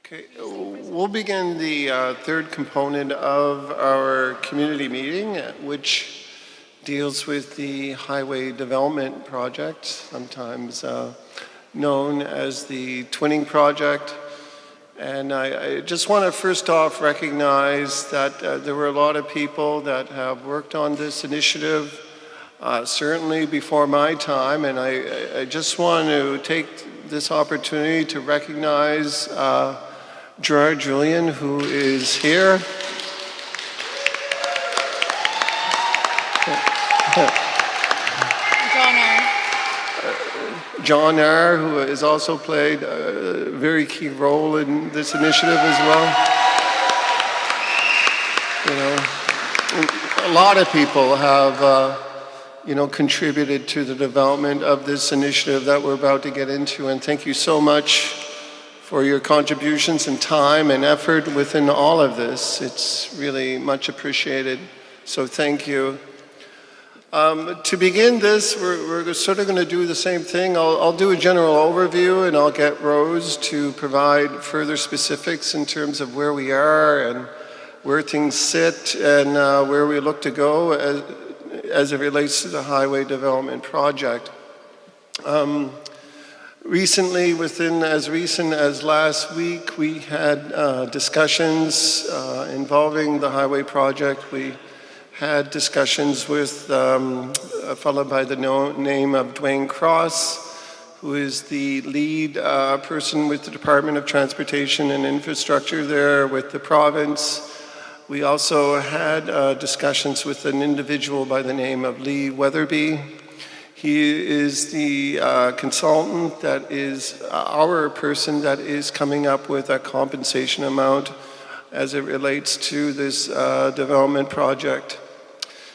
Okay, we'll begin the third component of our community meeting, which deals with the highway development project, sometimes known as the Twinning Project. And I just want to first off recognize that there were a lot of people that have worked on this initiative, certainly before my time, and I just want to take this opportunity to recognize Gerard Julian, who is here. John R., who has also played a very key role in this initiative as well. You know, a lot of people have, contributed to the development of this initiative that we're about to get into, and thank you so much for your contributions and time and effort within all of this. It's really much appreciated, so thank you. To begin this, we're sort of going to do the same thing. I'll do a general overview, and I'll get Rose to provide further specifics in terms of where we are and where things sit and where we look to go as it relates to the highway development project. Recently, as recent as last week, we had discussions involving the highway project. We had discussions with a fellow by the name of Dwayne Cross, who is the lead person with the Department of Transportation and Infrastructure there with the province. We also had discussions with an individual by the name of Lee Weatherby. He is the consultant that is our person that is coming up with a compensation amount as it relates to this development project.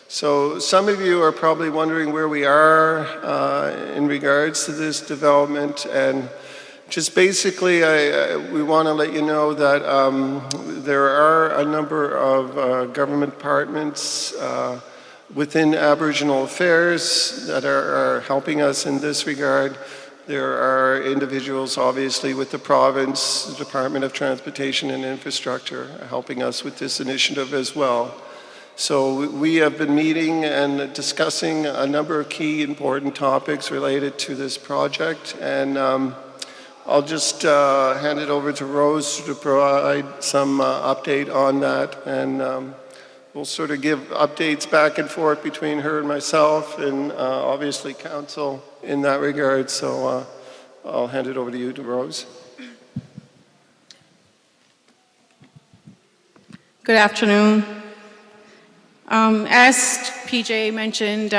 So some of you are probably wondering where we are in regards to this development, and just basically we want to let you know that there are a number of government departments within Aboriginal Affairs that are helping us in this regard. There are individuals, obviously, with the province, the Department of Transportation and Infrastructure, helping us with this initiative as well. So we have been meeting and discussing a number of key important topics related to this project, and I'll just hand it over to Rose to provide some update on that, and we'll sort of give updates back and forth between her and myself, and obviously council in that regard. So I'll hand it over to you, to Rose. Good afternoon. As PJ mentioned,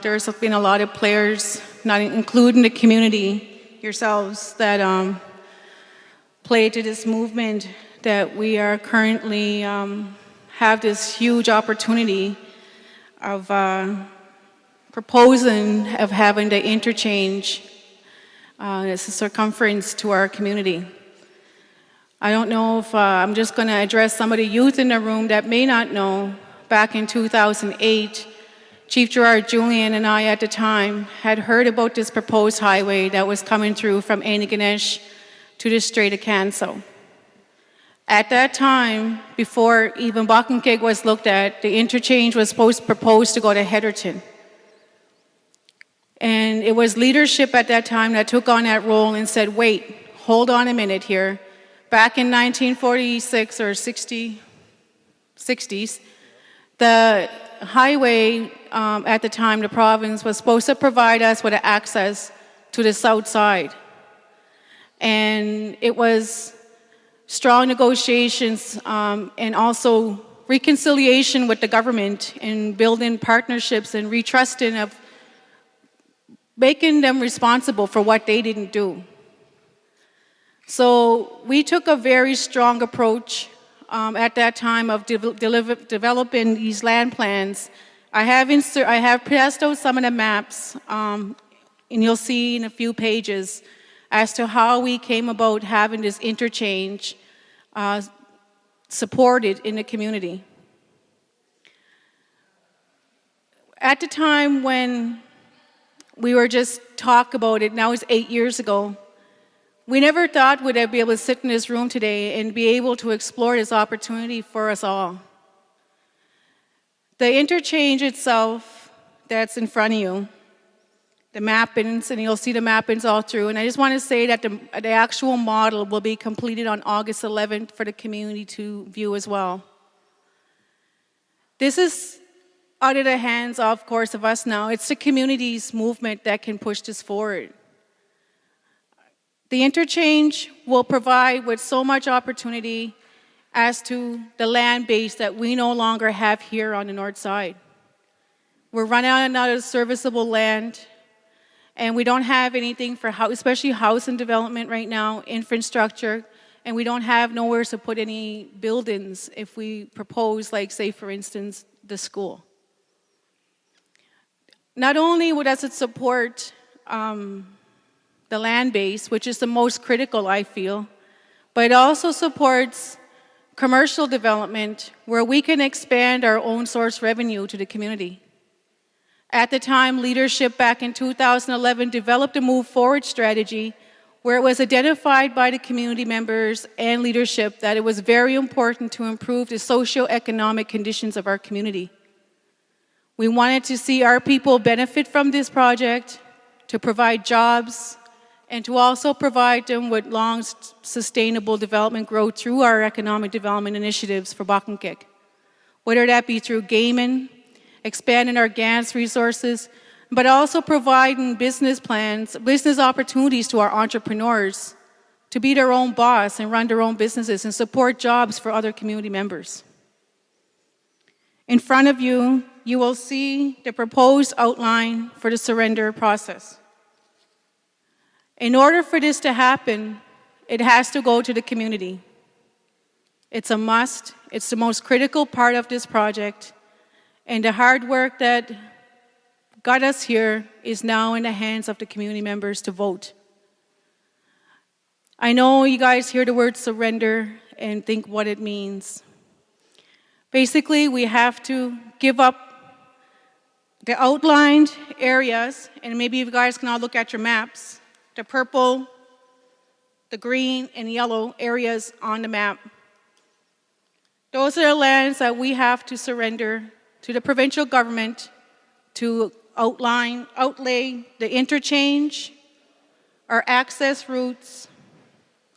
there's been a lot of players, not including the community yourselves, that play to this movement that we are currently have this huge opportunity of proposing of having the interchange as a circumference to our community. I don't know if I'm just going to address some of the youth in the room that may not know. Back in 2008, Chief Gerard Julian and I at the time had heard about this proposed highway that was coming through from Antigonish to the Strait of Canso. At that time, before even Paqtnkek was looked at, the interchange was proposed to go to Heatherton. And it was leadership at that time that took on that role and said, wait, hold on a minute here. Back in 1946 or 60s, the highway at the time, the province, was supposed to provide us with access to the south side. And it was strong negotiations and also reconciliation with the government in building partnerships and retrusting of making them responsible for what they didn't do. So we took a very strong approach at that time of developing these land plans. I have passed out some of the maps, and you'll see in a few pages as to how we came about having this interchange supported in the community. At the time when we were just talk about it, now it's 8 years ago, We never thought we'd be able to sit in this room today and be able to explore this opportunity for us all. The interchange itself that's in front of you, the mappings, and you'll see the mappings all through. And I just want to say that the actual model will be completed on August 11th for the community to view as well. This is out of the hands, of course, of us now. It's the community's movement that can push this forward. The interchange will provide with so much opportunity as to the land base that we no longer have here on the north side. We're running out of serviceable land, and we don't have anything for especially housing development right now, infrastructure, and we don't have nowhere to put any buildings if we propose, like, say, for instance, the school. Not only does it support the land base, which is the most critical, I feel, but it also supports commercial development where we can expand our own source revenue to the community. At the time, leadership back in 2011 developed a move forward strategy where it was identified by the community members and leadership that it was very important to improve the socioeconomic conditions of our community. We wanted to see our people benefit from this project, to provide jobs, and to also provide them with long, sustainable development growth through our economic development initiatives for Paqtnkek. Whether that be through gaming, expanding our gas resources, but also providing business plans, business opportunities to our entrepreneurs to be their own boss and run their own businesses and support jobs for other community members. In front of you, you will see the proposed outline for the surrender process. In order for this to happen, it has to go to the community. It's a must. It's the most critical part of this project. And the hard work that got us here is now in the hands of the community members to vote. I know you guys hear the word surrender and think what it means. Basically, we have to give up the outlined areas, and maybe you guys can all look at your maps, the purple, the green, and yellow areas on the map. Those are the lands that we have to surrender to the provincial government to outlay the interchange, our access routes,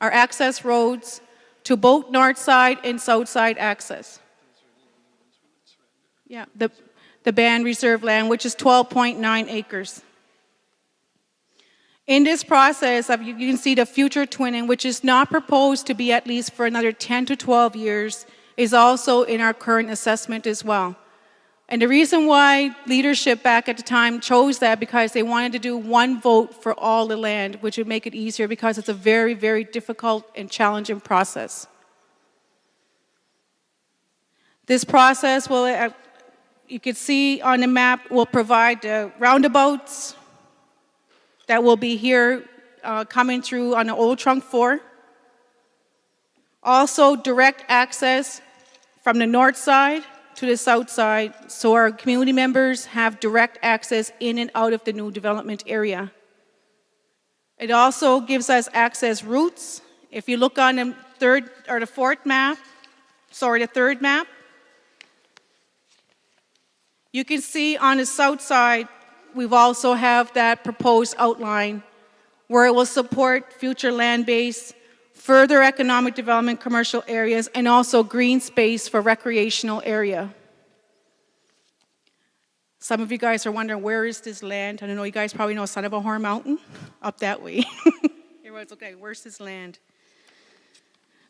our access roads to both north side and south side access. Yeah, the band reserve land, which is 12.9 acres. In this process, you can see the future twinning, which is not proposed to be at least for another 10 to 12 years, is also in our current assessment as well. And the reason why leadership back at the time chose that, because they wanted to do one vote for all the land, which would make it easier because it's a very, very difficult and challenging process. This process will, you can see on the map, will provide the roundabouts that will be here coming through on the old trunk 4. Also direct access from the north side to the south side, so our community members have direct access in and out of the new development area. It also gives us access routes. If you look on the third map, you can see on the south side, we've also have that proposed outline where it will support future land base, further economic development, commercial areas, and also green space for recreational area. Some of you guys are wondering, where is this land? I don't know, you guys probably know Son of a Horn Mountain, up that way. Everyone's okay, where's this land?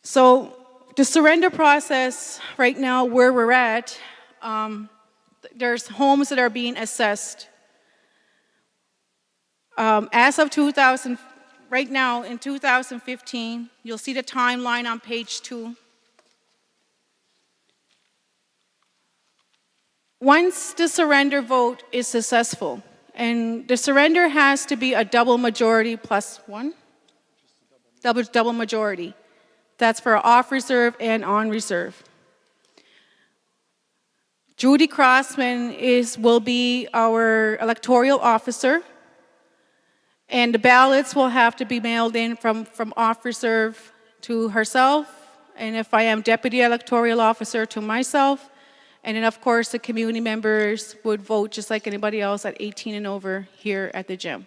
So the surrender process right now, where we're at, there's homes that are being assessed. As of right now in 2015, you'll see the timeline on page 2. Once the surrender vote is successful, and the surrender has to be a double majority plus 1? Double majority. That's for off reserve and on reserve. Judy Crossman will be our electoral officer, And the ballots will have to be mailed in from off reserve to herself, and if I am deputy electoral officer, to myself. And then, of course, the community members would vote just like anybody else at 18 and over here at the gym.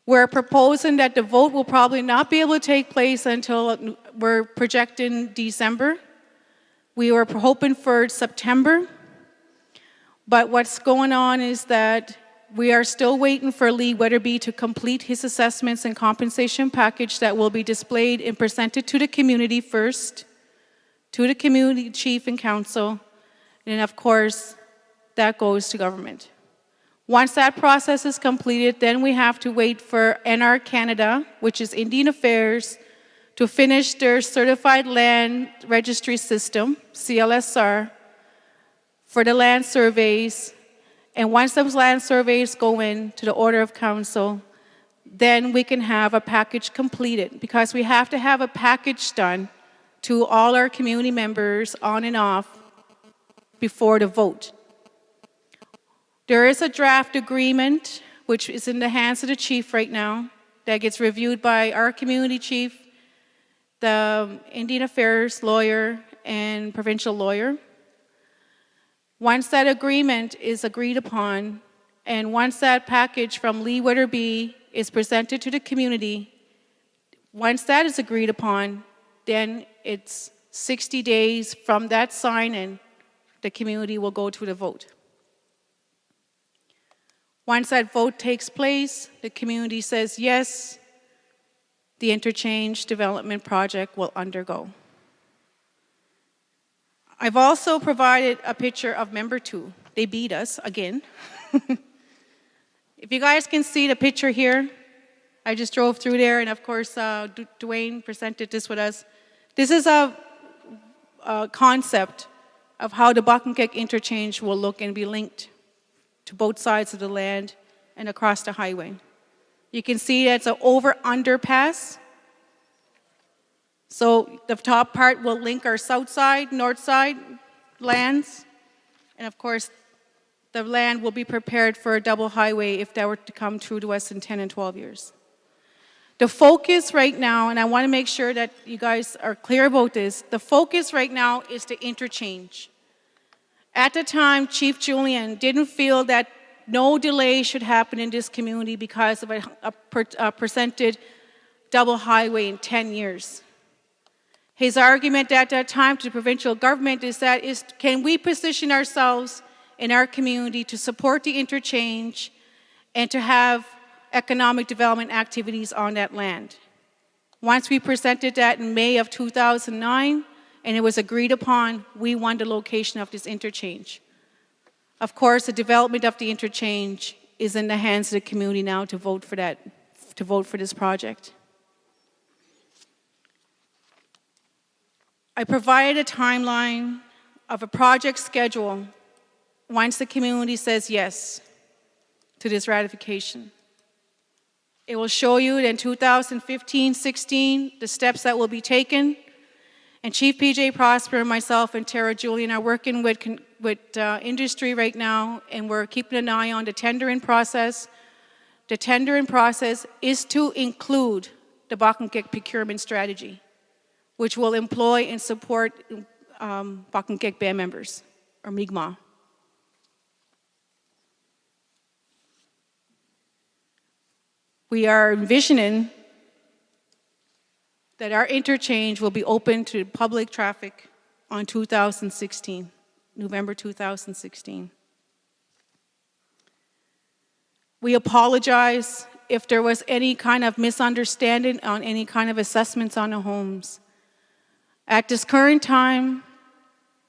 We're proposing that the vote will probably not be able to take place until we're projecting December. We were hoping for September. But what's going on is that we are still waiting for Lee Weatherby to complete his assessments and compensation package that will be displayed and presented to the community first, to the community chief and council, and of course, that goes to government. Once that process is completed, then we have to wait for NR Canada, which is Indian Affairs, to finish their Certified Land Registry System, CLSR, for the land surveys. And once those land surveys go in to the order of council, then we can have a package completed, because we have to have a package done to all our community members on and off before the vote. There is a draft agreement, which is in the hands of the chief right now, that gets reviewed by our community chief, the Indian Affairs lawyer, and provincial lawyer. Once that agreement is agreed upon, and once that package from Lee Weatherby is presented to the community, once that is agreed upon, then it's 60 days from that sign-in, the community will go to the vote. Once that vote takes place, the community says yes, the interchange development project will undergo. I've also provided a picture of member 2. They beat us again. If you guys can see the picture here, I just drove through there, and of course, Dwayne presented this with us. This is a concept of how the Paqtnkek interchange will look and be linked to both sides of the land and across the highway. You can see it's an over-underpass. So the top part will link our south side, north side lands. And of course, the land will be prepared for a double highway if that were to come true to us in 10 and 12 years. The focus right now, and I want to make sure that you guys are clear about this, the focus right now is the interchange. At the time, Chief Julian didn't feel that no delay should happen in this community because of a presented double highway in 10 years. His argument at that time to the provincial government is can we position ourselves in our community to support the interchange and to have economic development activities on that land? Once we presented that in May of 2009, and it was agreed upon, we won the location of this interchange. Of course, the development of the interchange is in the hands of the community now to vote for that, to vote for this project. I provided a timeline of a project schedule once the community says yes to this ratification. It will show you in 2015-16 the steps that will be taken. And Chief PJ Prosper, myself, and Tara Julian are working with industry right now, and we're keeping an eye on the tendering process. The tendering process is to include the Paqtnkek procurement strategy, which will employ and support Paqtnkek band members, or Mi'kmaq. We are envisioning that our interchange will be open to public traffic on 2016, November 2016. We apologize if there was any kind of misunderstanding on any kind of assessments on the homes. At this current time,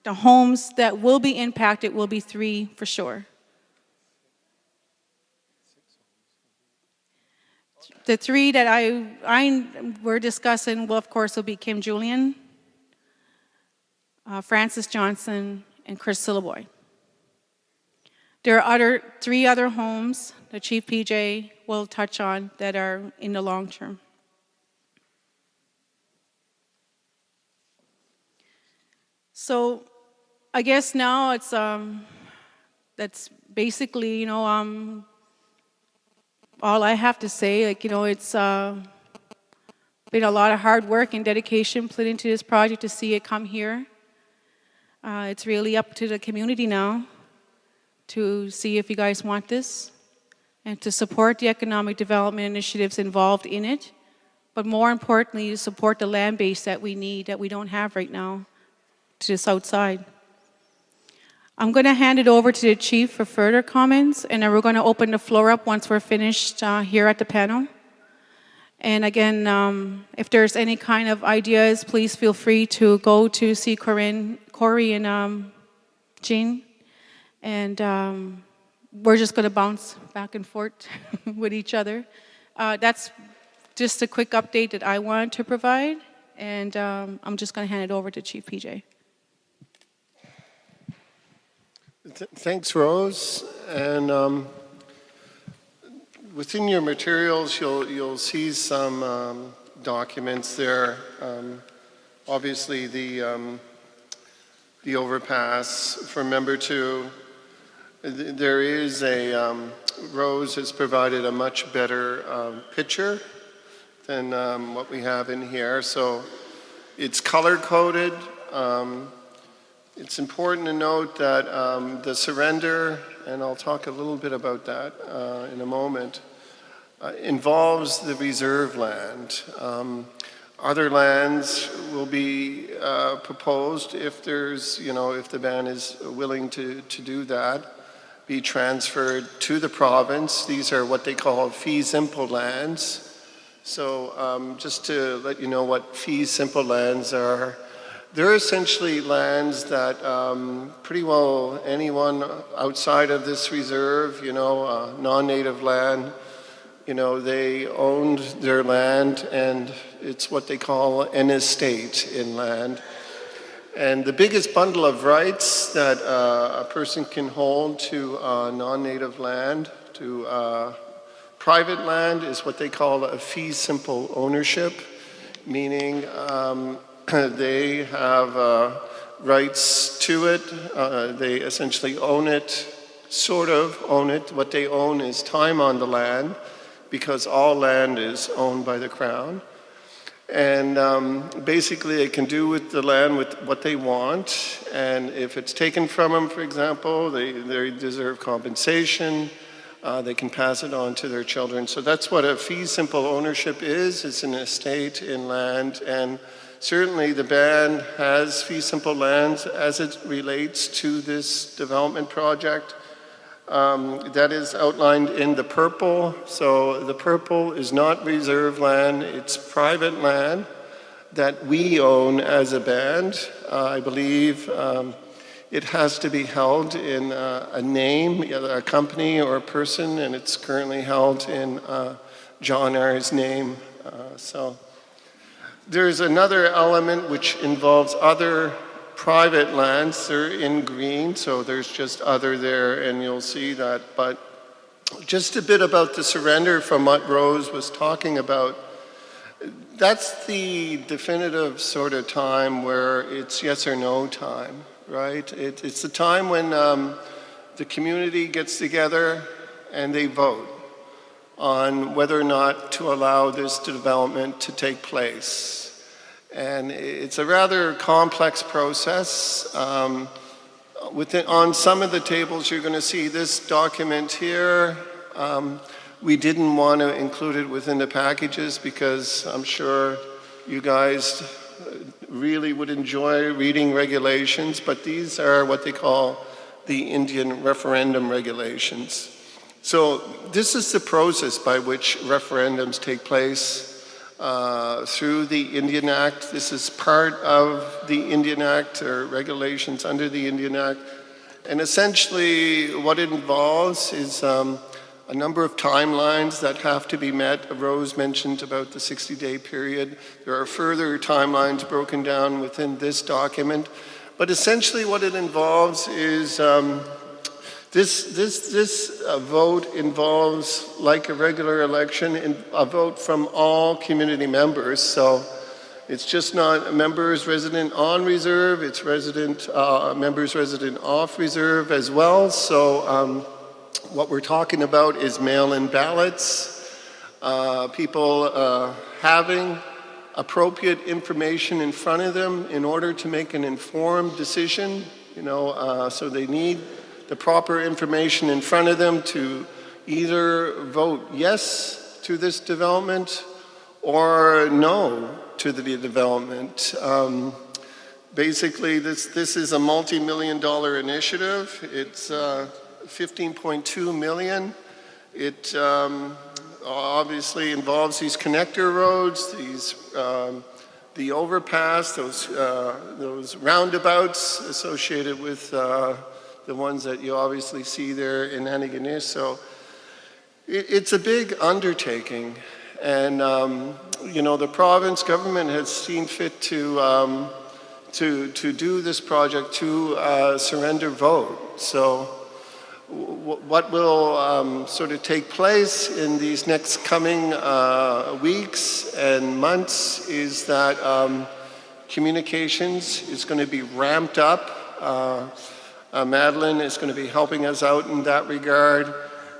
the homes that will be impacted will be 3 for sure. The 3 that we're discussing will, of course, will be Kim Julian, Francis Johnson, and Chris Sillaboy. There are 3 other homes that Chief PJ will touch on that are in the long term. So I guess now it's that's basically, all I have to say, it's been a lot of hard work and dedication put into this project to see it come here. It's really up to the community now to see if you guys want this and to support the economic development initiatives involved in it, but more importantly, to support the land base that we need, that we don't have right now, to the south side. I'm going to hand it over to the chief for further comments, and then we're going to open the floor up once we're finished here at the panel. And again, if there's any kind of ideas, please feel free to go to see Corey and Jean. And we're just going to bounce back and forth with each other. That's just a quick update that I wanted to provide. And I'm just going to hand it over to Chief PJ. Thanks, Rose. And within your materials, you'll see some documents there. Obviously, the overpass from Member 2. There is Rose has provided a much better picture than what we have in here. So it's color-coded. It's important to note that the surrender, and I'll talk a little bit about that in a moment, involves the reserve land. Other lands will be proposed if there's, if the band is willing to do that, be transferred to the province. These are what they call fee simple lands. So just to let you know what fee simple lands are, they're essentially lands that pretty well anyone outside of this reserve, non-native land, they owned their land, and it's what they call an estate in land. And the biggest bundle of rights that a person can hold to non-native land, to private land, is what they call a fee simple ownership, meaning they have rights to it. They essentially own it, sort of own it. What they own is time on the land, because all land is owned by the Crown. And basically they can do with the land with what they want. And if it's taken from them, for example, they deserve compensation. They can pass it on to their children. So that's what a fee simple ownership is. It's an estate in land. And certainly the band has fee simple lands as it relates to this development project. That is outlined in the purple. So the purple is not reserve land, it's private land that we own as a band. I believe it has to be held in a name, either a company or a person, and it's currently held in John R's name. So there's another element which involves other private lands. They're in green, so there's just other there, and you'll see that. But just a bit about the surrender from what Rose was talking about. That's the definitive sort of time where it's yes or no time, right? It's the time when the community gets together and they vote on whether or not to allow this development to take place. And it's a rather complex process. On some of the tables, you're going to see this document here. We didn't want to include it within the packages because I'm sure you guys really would enjoy reading regulations, but these are what they call the Indian referendum regulations. So this is the process by which referendums take place. Through the Indian Act. This is part of the Indian Act, or regulations under the Indian Act. And essentially what it involves is a number of timelines that have to be met. Rose mentioned about the 60-day period. There are further timelines broken down within this document. But essentially what it involves is this vote involves, like a regular election, a vote from all community members. So it's just not members resident on reserve, it's members resident off reserve as well. So what we're talking about is mail-in ballots, people having appropriate information in front of them in order to make an informed decision, so they need the proper information in front of them to either vote yes to this development or no to the development. Basically, this is a multi-million-dollar initiative. It's $15.2 million. It obviously involves these connector roads, the overpass, those roundabouts associated with the ones that you obviously see there in Antigonish. So it's a big undertaking, and the province government has seen fit to do this project to surrender vote. So what will sort of take place in these next coming weeks and months is that communications is going to be ramped up. Madeline is going to be helping us out in that regard.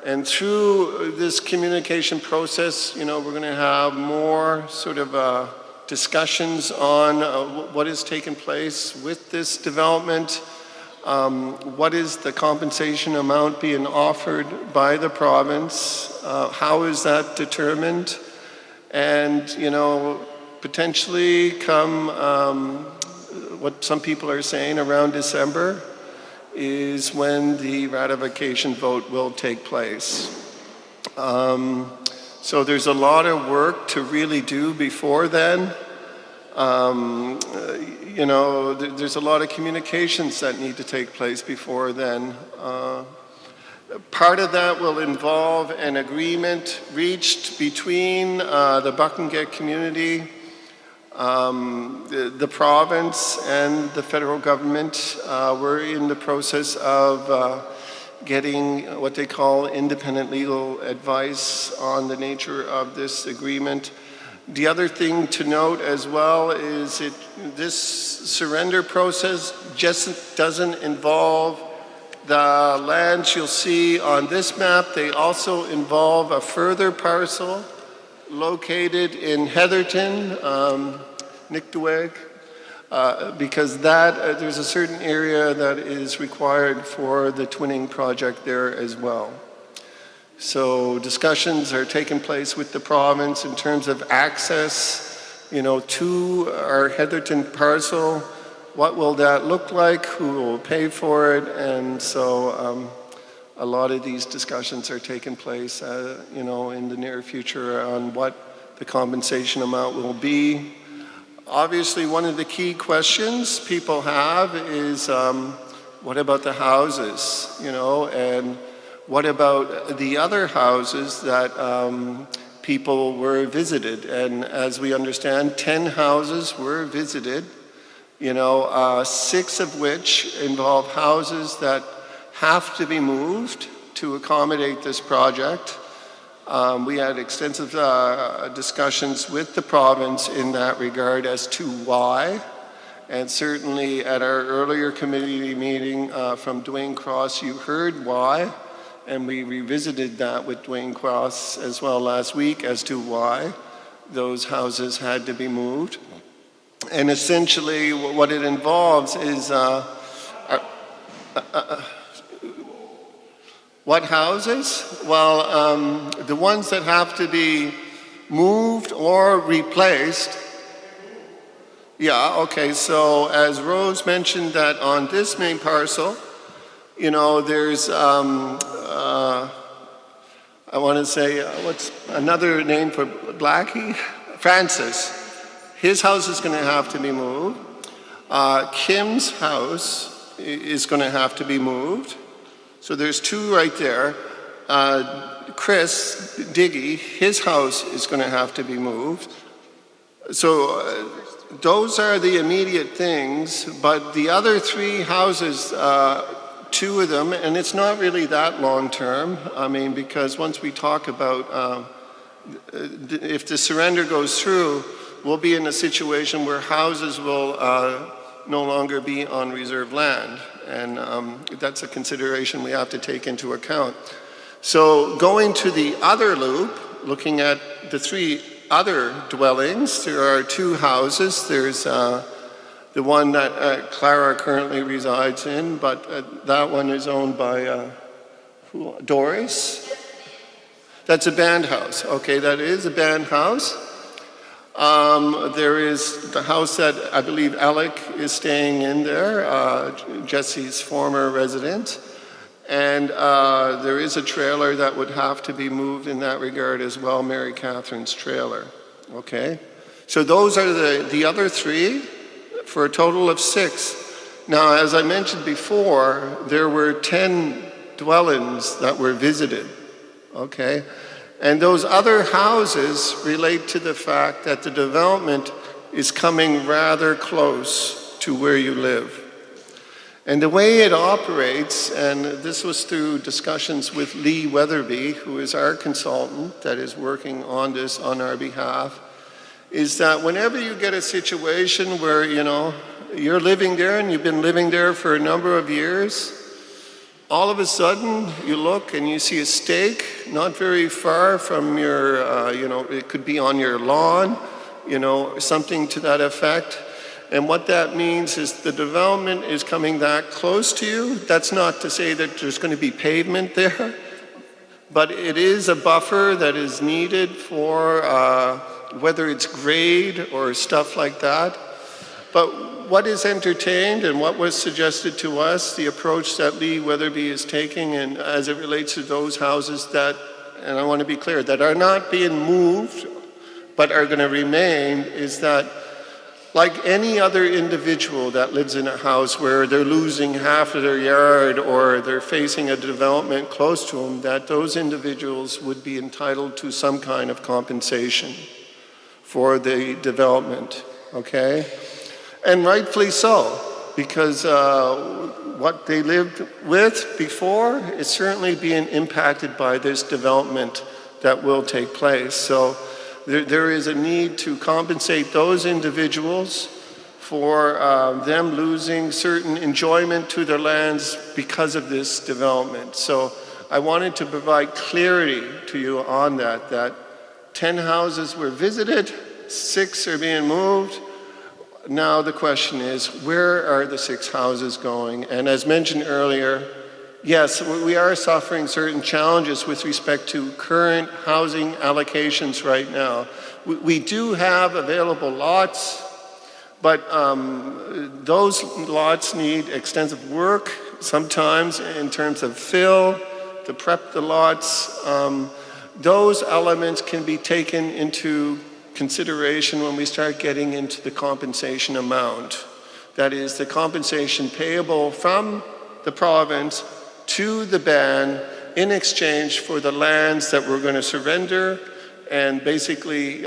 And through this communication process, we're going to have more sort of discussions on what has taken place with this development. What is the compensation amount being offered by the province? How is that determined? And, potentially come what some people are saying around December is when the ratification vote will take place. So there's a lot of work to really do before then. There's a lot of communications that need to take place before then. Part of that will involve an agreement reached between the Paqtnkek community, the province, and the federal government. We're in the process of getting what they call independent legal advice on the nature of this agreement. The other thing to note as well is this surrender process just doesn't involve the lands you'll see on this map. They also involve a further parcel located in Heatherton, Paqtnkek, because there's a certain area that is required for the twinning project there as well. So discussions are taking place with the province in terms of access, to our Heatherton parcel. What will that look like? Who will pay for it? And so a lot of these discussions are taking place, in the near future on what the compensation amount will be. Obviously, one of the key questions people have is, what about the houses, and what about the other houses that people were visited? And as we understand, 10 houses were visited, 6 of which involve houses that have to be moved to accommodate this project. We had extensive discussions with the province in that regard as to why. And certainly at our earlier committee meeting from Dwayne Cross, you heard why. And we revisited that with Dwayne Cross as well last week as to why those houses had to be moved. And essentially what it involves is what houses? Well, the ones that have to be moved or replaced. Yeah, okay, so as Rose mentioned that on this main parcel, there's, I want to say, what's another name for Blackie? Francis. His house is going to have to be moved. Kim's house is going to have to be moved. So there's 2 right there. Chris Diggy, his house is going to have to be moved. So those are the immediate things, but the other 3 houses, 2 of them, and it's not really that long term. I mean, because once we talk about if the surrender goes through, we'll be in a situation where houses will no longer be on reserve land. And that's a consideration we have to take into account. So going to the other loop, looking at the 3 other dwellings, there are 2 houses. There's the one that Clara currently resides in, but that one is owned by Doris. That's a band house. Okay, that is a band house. There is the house that I believe Alec is staying in there, Jesse's former resident. And there is a trailer that would have to be moved in that regard as well, Mary Catherine's trailer. Okay? So those are the other 3 for a total of 6. Now, as I mentioned before, there were 10 dwellings that were visited. Okay? And those other houses relate to the fact that the development is coming rather close to where you live. And the way it operates, and this was through discussions with Lee Weatherby, who is our consultant that is working on this on our behalf, is that whenever you get a situation where, you're living there and you've been living there for a number of years, all of a sudden you look and you see a stake not very far from your, it could be on your lawn, something to that effect. And what that means is the development is coming that close to you. That's not to say that there's going to be pavement there, but it is a buffer that is needed for whether it's grade or stuff like that. But what is entertained and what was suggested to us, the approach that Lee Weatherby is taking, and as it relates to those houses that, and I want to be clear, that are not being moved but are going to remain, is that like any other individual that lives in a house where they're losing half of their yard or they're facing a development close to them, that those individuals would be entitled to some kind of compensation for the development, okay? And rightfully so, because what they lived with before is certainly being impacted by this development that will take place. So there is a need to compensate those individuals for them losing certain enjoyment to their lands because of this development. So I wanted to provide clarity to you on that 10 houses were visited, 6 are being moved. Now the question is, where are the 6 houses going? And as mentioned earlier, yes, we are suffering certain challenges with respect to current housing allocations right now. We do have available lots, but those lots need extensive work, sometimes in terms of fill, to prep the lots. Those elements can be taken into consideration when we start getting into the compensation amount. That is, the compensation payable from the province to the ban in exchange for the lands that we're going to surrender and basically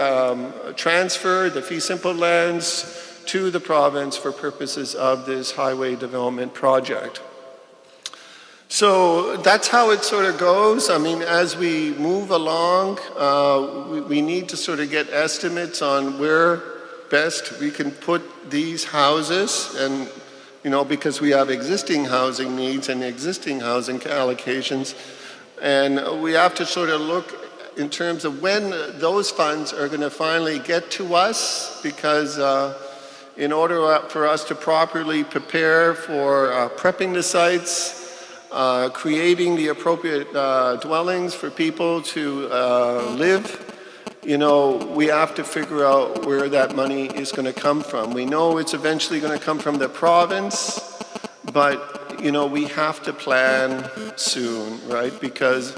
transfer the fee simple lands to the province for purposes of this highway development project. So that's how it sort of goes. I mean, as we move along, we need to sort of get estimates on where best we can put these houses, and because we have existing housing needs and existing housing allocations, and we have to sort of look in terms of when those funds are going to finally get to us, because in order for us to properly prepare for prepping the sites, creating the appropriate dwellings for people to live, we have to figure out where that money is going to come from. We know it's eventually going to come from the province, but we have to plan soon, right? Because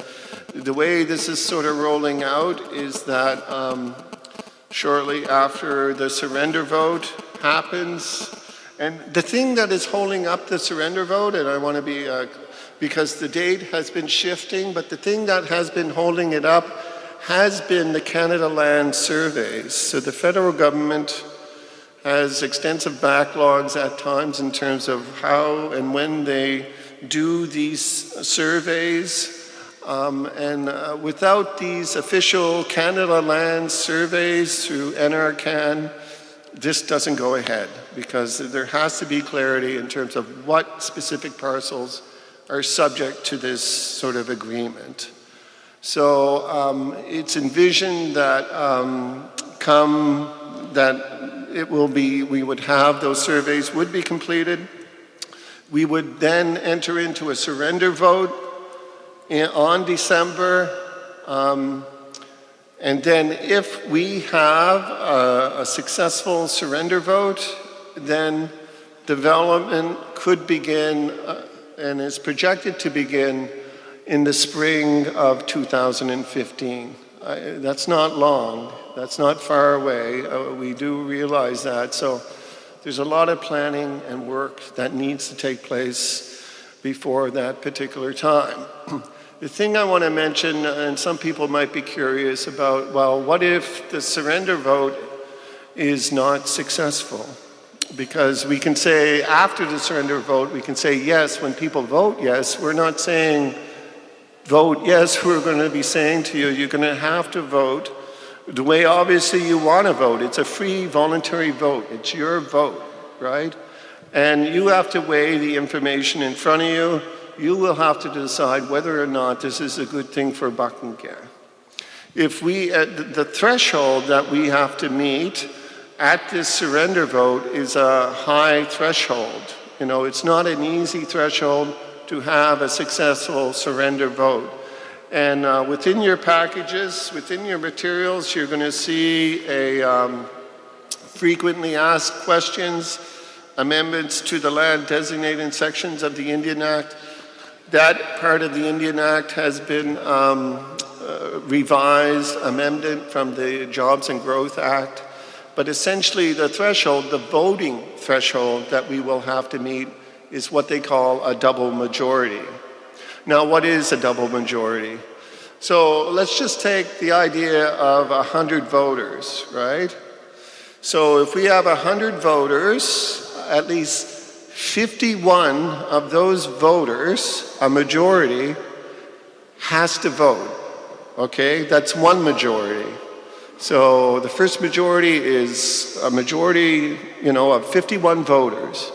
the way this is sort of rolling out is that shortly after the surrender vote happens, and the thing that is holding up the surrender vote, and I want to be because the date has been shifting, but the thing that has been holding it up has been the Canada Land surveys. So the federal government has extensive backlogs at times in terms of how and when they do these surveys. And without these official Canada Land surveys through NRCan, this doesn't go ahead, because there has to be clarity in terms of what specific parcels are subject to this sort of agreement. So it's envisioned that we would have those surveys would be completed. We would then enter into a surrender vote on December. And then if we have a successful surrender vote, then development could begin and is projected to begin in the spring of 2015. That's not long. That's not far away. We do realize that. So there's a lot of planning and work that needs to take place before that particular time. The thing I want to mention, and some people might be curious about, well, what if the surrender vote is not successful? Because we can say after the surrender vote, we can say yes, when people vote yes. We're not saying vote yes, we're going to be saying to you, you're going to have to vote the way obviously you want to vote. It's a free voluntary vote. It's your vote, right? And you have to weigh the information in front of you. You will have to decide whether or not this is a good thing for Paqtnkek. If the threshold that we have to meet at this surrender vote is a high threshold. You know, it's not an easy threshold to have a successful surrender vote. And within your packages, within your materials, you're going to see a frequently asked questions, amendments to the land designated sections of the Indian Act. That part of the Indian Act has been revised, amended from the Jobs and Growth Act. But essentially the threshold, the voting threshold that we will have to meet is what they call a double majority. Now, what is a double majority? So let's just take the idea of 100 voters, right? So if we have 100 voters, at least 51 of those voters, a majority, has to vote, okay? That's one majority. So the first majority is a majority, of 51 voters.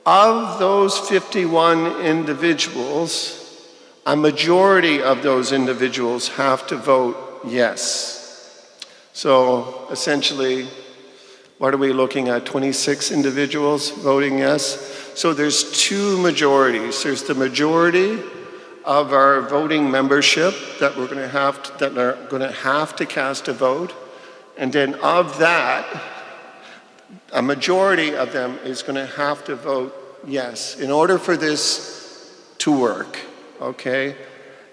Of those 51 individuals, a majority of those individuals have to vote yes. So essentially, what are we looking at? 26 individuals voting yes. So there's two majorities. There's the majority of our voting membership that are going to have to cast a vote, and then of that, a majority of them is going to have to vote yes in order for this to work. Okay?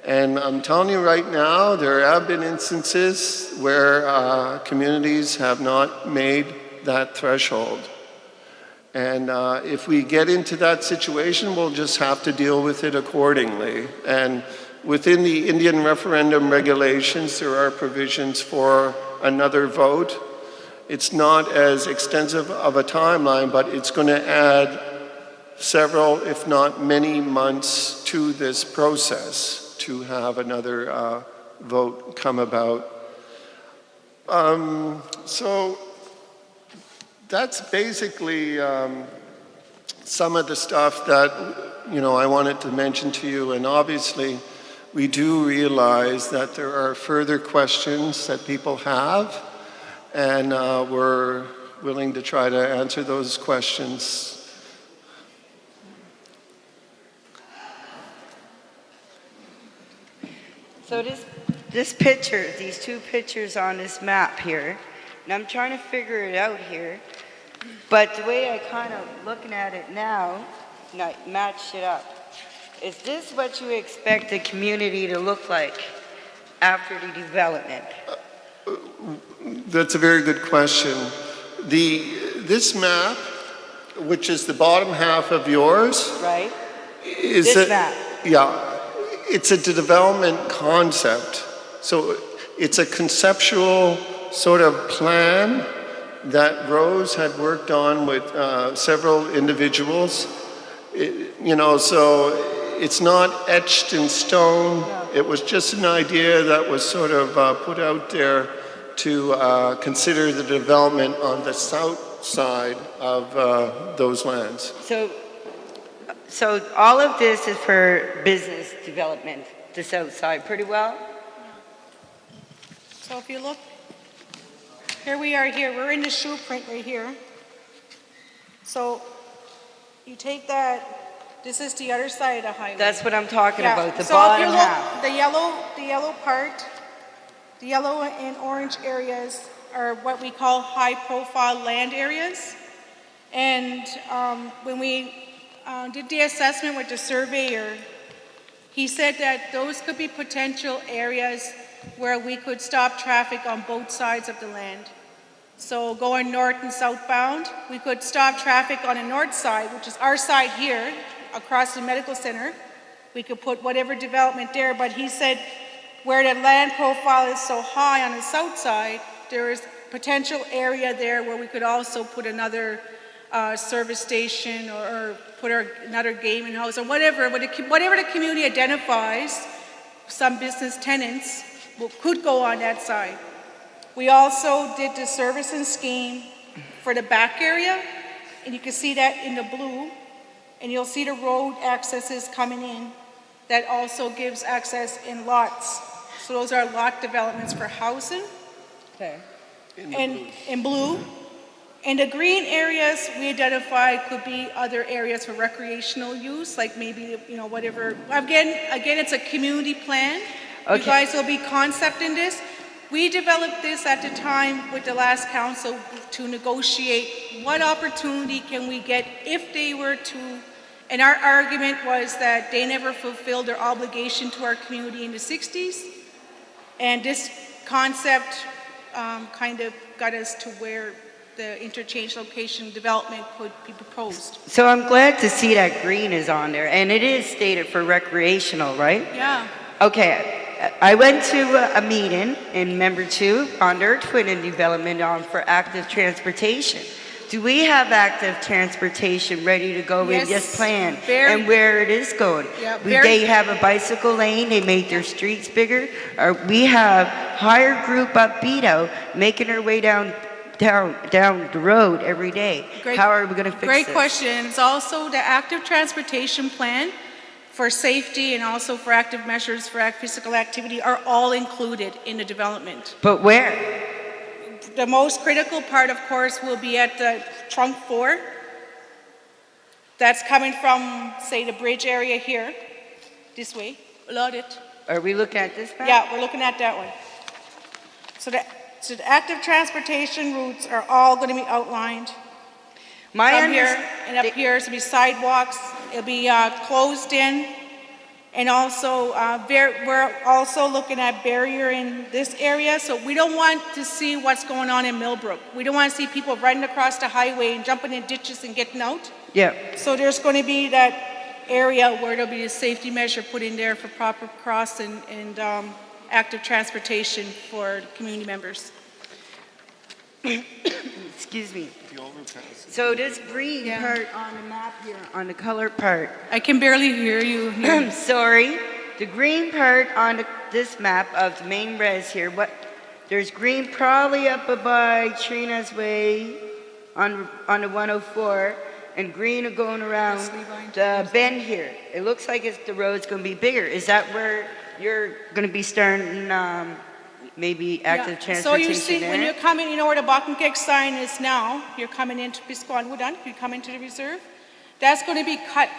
And I'm telling you right now, there have been instances where communities have not made that threshold. And if we get into that situation, we'll just have to deal with it accordingly. And within the Indian referendum regulations, there are provisions for another vote. It's not as extensive of a timeline, but it's going to add several, if not many months to this process to have another vote come about. So that's basically some of the stuff that I wanted to mention to you. And obviously, we do realize that there are further questions that people have, and we're willing to try to answer those questions. So this picture, these two pictures on this map here, and I'm trying to figure it out here, but the way I kind of looking at it now, and I matched it up, is this what you expect the community to look like after the development? That's a very good question. This map, which is the bottom half of yours, Right? is This map. Yeah. It's a development concept. So it's a conceptual sort of plan that Rose had worked on with several individuals. So it's not etched in stone. No. It was just an idea that was sort of put out there to consider the development on the south side of those lands. So all of this is for business development, the south side, pretty well? So if you look, here we are here. We're in the shoe print right here. So you take that, this is the other side of the highway. That's what I'm talking about, the so bottom if you look, half. the yellow part, the yellow and orange areas are what we call high-profile land areas. And when we did the assessment with the surveyor, he said that those could be potential areas where we could stop traffic on both sides of the land. So going north and southbound, we could stop traffic on the north side, which is our side here, across the medical center. We could put whatever development there, but he said where the land profile is so high on the south side, there is potential area there where we could also put another service station or put another gaming house or whatever the community identifies, some business tenants could go on that side. We also did the servicing scheme for the back area, and you can see that in the blue, and you'll see the road accesses coming in. That also gives access in lots. So those are lot developments for housing. Okay. In blue. And the green areas we identified could be other areas for recreational use, like maybe, whatever. Again, it's a community plan. Okay. You guys will be concepting this. We developed this at the time with the last council to negotiate what opportunity can we get if they were to, and our argument was that they never fulfilled their obligation to our community in the 60s. And this concept kind of got us to where the interchange location development could be proposed. So I'm glad to see that green is on there, and it is stated for recreational, right? Yeah. Okay, I went to a meeting in Member 2 on their twin development for active transportation. Do we have active transportation ready to go in this plan and where it is going? Yeah, They have a bicycle lane, they make their streets bigger, or we have higher group up Beto making their way down the road every day. How are we going to fix Great this? question. It's also the active transportation plan for safety and also for active measures for physical activity are all included in the development. But where? The most critical part, of course, will be at the trunk 4. That's coming from, say, the bridge area here, this way. Allowed it. Are we looking at this map? Yeah, we're looking at that one. So the active transportation routes are all going to be outlined. From here and up here, so it'll be sidewalks. It'll be closed in. And also, we're also looking at barrier in this area. So we don't want to see what's going on in Millbrook. We don't want to see people running across the highway and jumping in ditches and getting out. Yeah. So there's going to be that area where there'll be a safety measure put in there for proper cross and active transportation for community members. Excuse me. So this green part on the map here, on the color part. I can barely hear you. I'm sorry. The green part on this map of the main res here, there's green probably up by Trina's Way on the 104, and green are going around the bend here. It looks like the road's going to be bigger. Is that where you're going to be starting maybe active transportation So you see, there? when you're coming, you know where the Paqtnkek sign is now, you're coming into Pisquanwudan, you come into the reserve. That's going to be cut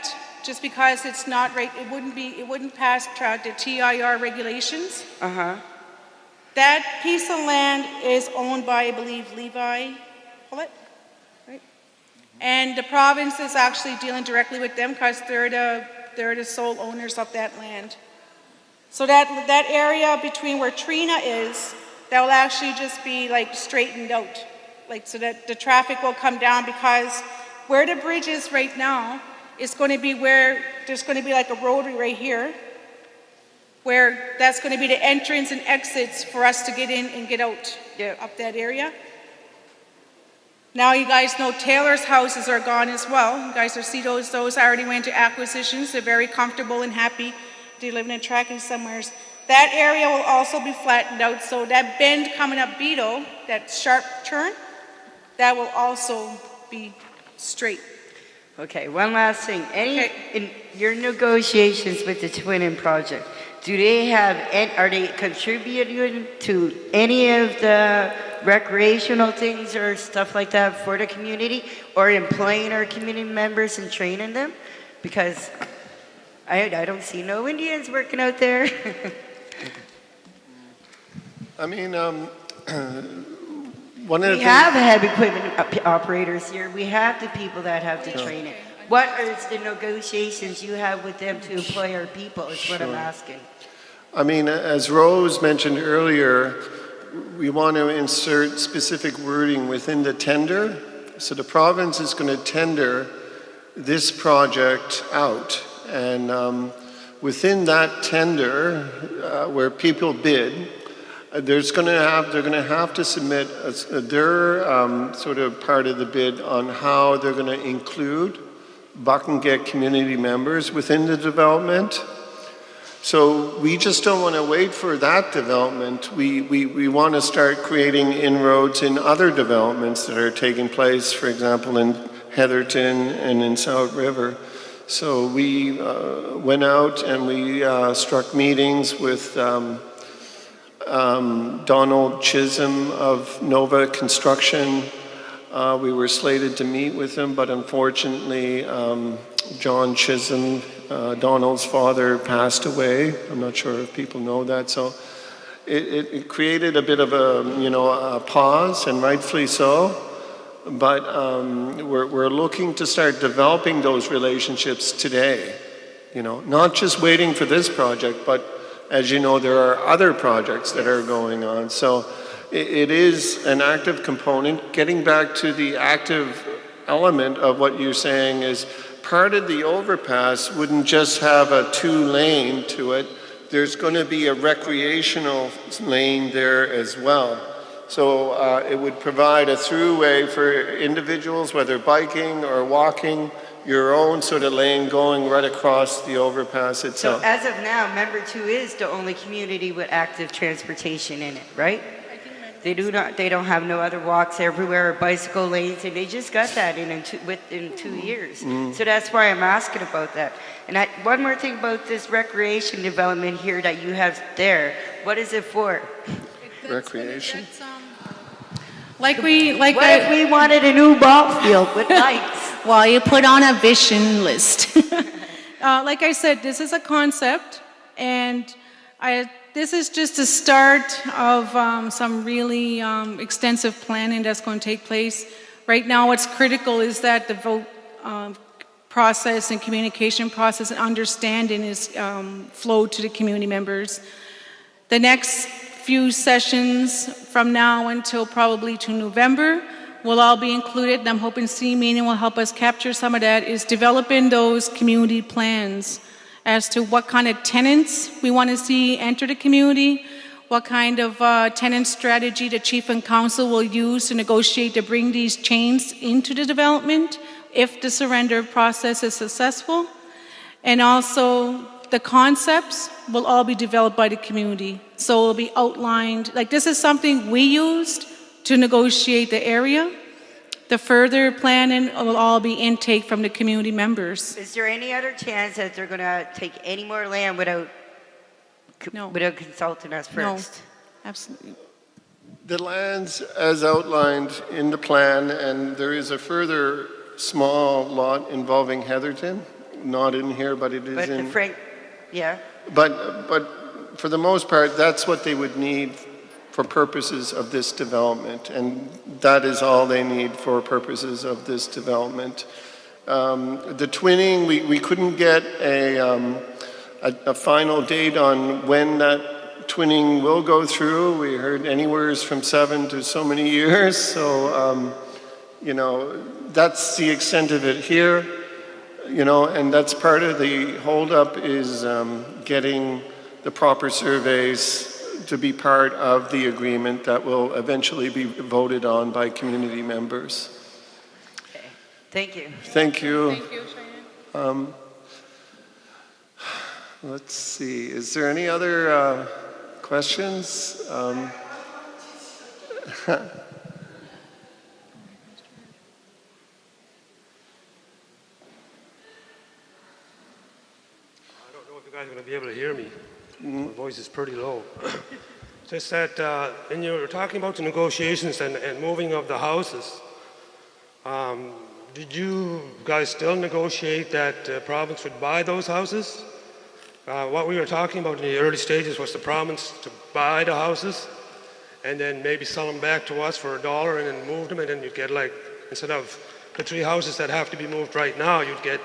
just because it's not right. It wouldn't pass the TIR regulations. That piece of land is owned by, I believe, Levi Pullett, right? And the province is actually dealing directly with them because they're the sole owners of that land. So that area between where Trina is, that will actually just be like straightened out. Like so that the traffic will come down because where the bridge is right now is going to be where there's going to be like a rotary right here, where that's going to be the entrance and exits for us to get in and get out up that area. Now you guys know Taylor's houses are gone as well. You guys will see those already went to acquisitions. They're very comfortable and happy. They're living and tracking somewhere. That area will also be flattened out. So that bend coming up Beto, that sharp turn, that will also be straight. Okay, one last thing. In your negotiations with the Twinning project, do they have, are they contributing to any of the recreational things or stuff like that for the community, or employing our community members and training them? Because I don't see no Indians working out there. I mean, one of the We have heavy equipment operators here. We have the people that have to train it. What is the negotiations you have with them to employ our people is what I'm asking. I mean, as Rose mentioned earlier, we want to insert specific wording within the tender. So the province is going to tender this project out. And within that tender, where people bid, they're going to have to submit their sort of part of the bid on how they're going to include Paqtnkek community members within the development. So we just don't want to wait for that development. We want to start creating inroads in other developments that are taking place, for example, in Heatherton and in South River. So we went out and we struck meetings with Donald Chisholm of Nova Construction. We were slated to meet with him, but unfortunately, John Chisholm, Donald's father, passed away. I'm not sure if people know that. So it created a bit of a pause, and rightfully so. But we're looking to start developing those relationships today. Not just waiting for this project, but as you know, there are other projects that are going on. So it is an active component. Getting back to the active element of what you're saying is part of the overpass wouldn't just have a 2-lane to it. There's going to be a recreational lane there as well. So it would provide a throughway for individuals, whether biking or walking, your own sort of lane going right across the overpass itself. So as of now, Member 2 is the only community with active transportation in it, right? They don't have no other walks everywhere or bicycle lanes, and they just got that in 2 years. So that's why I'm asking about that. And one more thing about this recreation development here that you have there, what is it for? Recreation? What if we wanted a new ball field with lights? Well, you put on a vision list. Like I said, this is a concept, and this is just the start of some really extensive planning that's going to take place. Right now, what's critical is that the vote process and communication process and understanding is flowed to the community members. The next few sessions from now until probably to November will all be included, and I'm hoping C meeting will help us capture some of that, is developing those community plans as to what kind of tenants we want to see enter the community, what kind of tenant strategy the chief and council will use to negotiate to bring these chains into the development if the surrender process is successful, and also the concepts will all be developed by the community. So it will be outlined, like this is something we used to negotiate the area. The further planning will all be intake from the community members. Is there any other chance that they're going to take any more land without consulting us first? No, absolutely. The lands as outlined in the plan, and there is a further small lot involving Heatherton, not in here, but it is in... Yeah. But for the most part, that's what they would need for purposes of this development, and that is all they need for purposes of this development. The twinning, we couldn't get a final date on when that twinning will go through. We heard anywhere from 7 to so many years, so that's the extent of it here. And that's part of the holdup is getting the proper surveys to be part of the agreement that will eventually be voted on by community members. Okay. Thank you. Thank you. Thank you, Cheyenne. Let's see. Is there any other questions? I don't know if you guys are going to be able to hear me. My voice is pretty low. Just that, and you were talking about the negotiations and moving of the houses. Did you guys still negotiate that the province would buy those houses? What we were talking about in the early stages was the province to buy the houses and then maybe sell them back to us for $1 and then move them, and then you'd get like, instead of the 3 houses that have to be moved right now, you'd get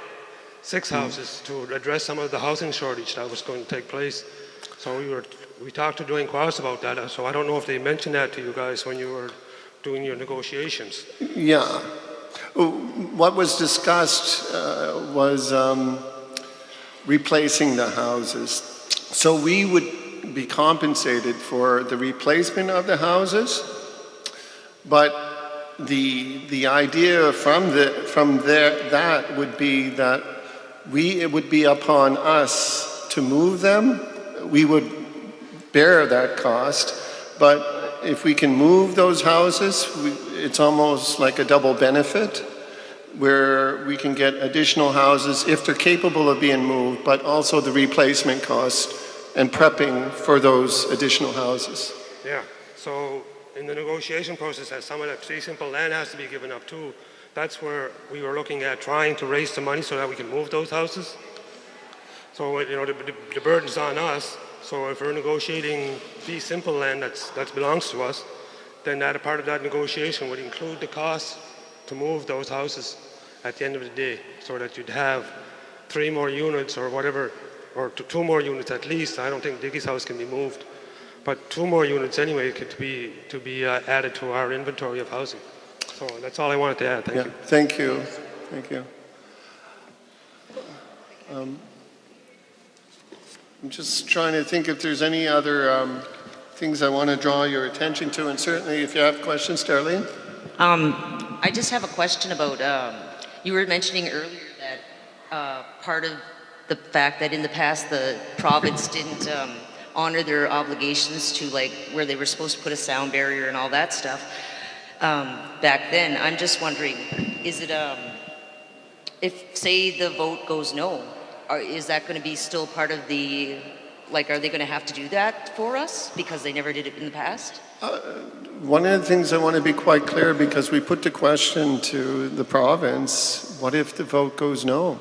6 houses to address some of the housing shortage that was going to take place. So we talked to Dwayne Quas about that, so I don't know if they mentioned that to you guys when you were doing your negotiations. Yeah. What was discussed was replacing the houses. So we would be compensated for the replacement of the houses, but the idea from that would be that it would be upon us to move them. We would bear that cost, but if we can move those houses, it's almost like a double benefit, where we can get additional houses if they're capable of being moved, but also the replacement cost and prepping for those additional houses. Yeah, so in the negotiation process, as some of that fee simple land has to be given up too, that's where we were looking at trying to raise the money so that we can move those houses. So, the burden's on us. So if we're negotiating fee simple land that belongs to us, then that a part of that negotiation would include the cost to move those houses at the end of the day, so that you'd have 3 more units or whatever, or 2 more units at least. I don't think Dickie's house can be moved, but 2 more units anyway to be added to our inventory of housing. So that's all I wanted to add. Thank you. Thank you. Thank you. I'm just trying to think if there's any other things I want to draw your attention to, and certainly if you have questions, Darlene. I just have a question about, you were mentioning earlier that part of the fact that in the past the province didn't honor their obligations to, like, where they were supposed to put a sound barrier and all that stuff back then. I'm just wondering, is it, if say the vote goes no, is that going to be still part of the, like, are they going to have to do that for us because they never did it in the past? One of the things I want to be quite clear, because we put the question to the province, what if the vote goes no?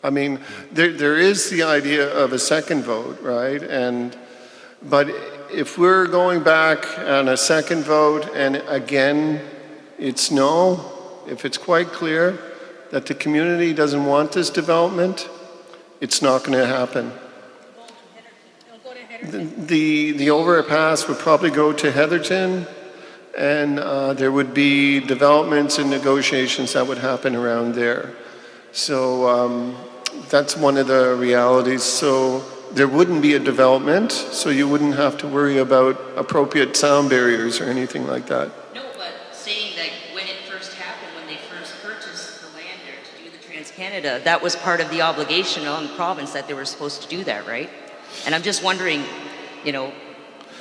I mean, there is the idea of a second vote, right? But if we're going back on a second vote and again it's no, if it's quite clear that the community doesn't want this development, it's not going to happen. The overpass would probably go to Heatherton, and there would be developments and negotiations that would happen around there. So that's one of the realities. So there wouldn't be a development, so you wouldn't have to worry about appropriate sound barriers or anything like that. No, but saying that when it first happened, when they first purchased the land there to do the Trans-Canada, that was part of the obligation on the province that they were supposed to do that, right? And I'm just wondering,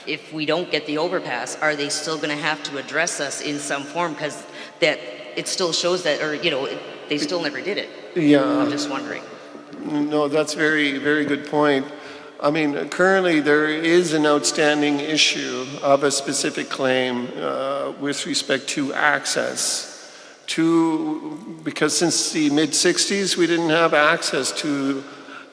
if we don't get the overpass, are they still going to have to address us in some form? Because that it still shows that, or they still never did it. Yeah. I'm just wondering. No, that's very, very good point. I mean, currently there is an outstanding issue of a specific claim with respect to access because since the mid-60s we didn't have access to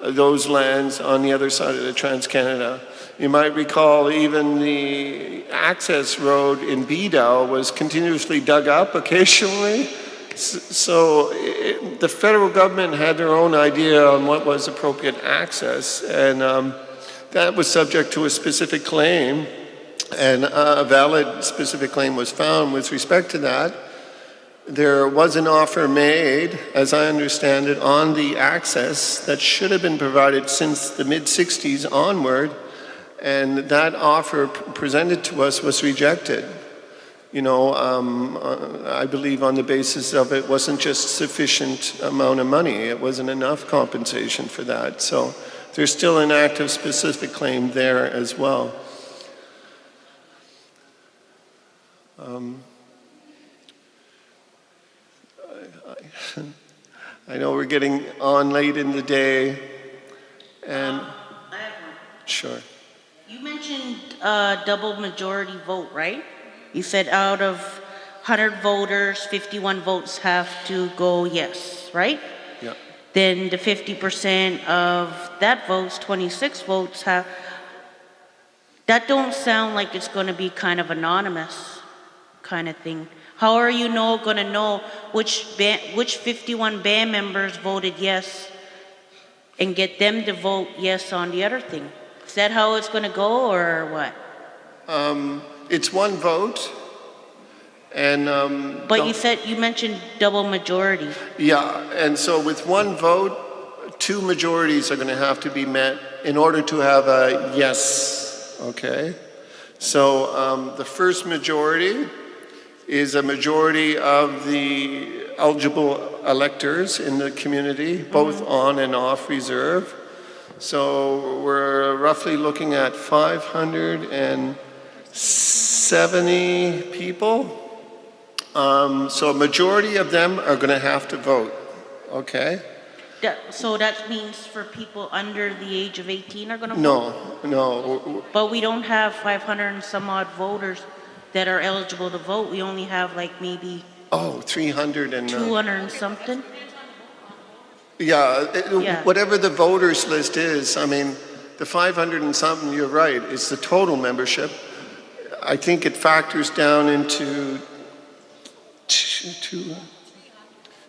those lands on the other side of the Trans-Canada. You might recall even the access road in Beedale was continuously dug up occasionally. So the federal government had their own idea on what was appropriate access, and that was subject to a specific claim, and a valid specific claim was found with respect to that. There was an offer made, as I understand it, on the access that should have been provided since the mid-60s onward, and that offer presented to us was rejected. I believe on the basis of it wasn't just sufficient amount of money, it wasn't enough compensation for that. So there's still an active specific claim there as well. I know we're getting on late in the day, and I have one. Sure. You mentioned double majority vote, right? You said out of 100 voters, 51 votes have to go yes, right? Yeah. Then the 50% of that votes, 26 votes have, that don't sound like it's going to be kind of anonymous kind of thing. How are you going to know which 51 band members voted yes and get them to vote yes on the other thing? Is that how it's going to go or what? It's one vote, and But you mentioned double majority. yeah, and so with one vote, two majorities are going to have to be met in order to have a yes. Okay, so the first majority is a majority of the eligible electors in the community, both on and off reserve. So we're roughly looking at 570 people. So a majority of them are going to have to vote, okay? So that means for people under the age of 18 are going to vote? No. But we don't have 500 and some odd voters that are eligible to vote. We only have like maybe 300 and... 200 and something? Yeah, Yeah. whatever the voters list is, I mean, the 500 and something, you're right, is the total membership. I think it factors down into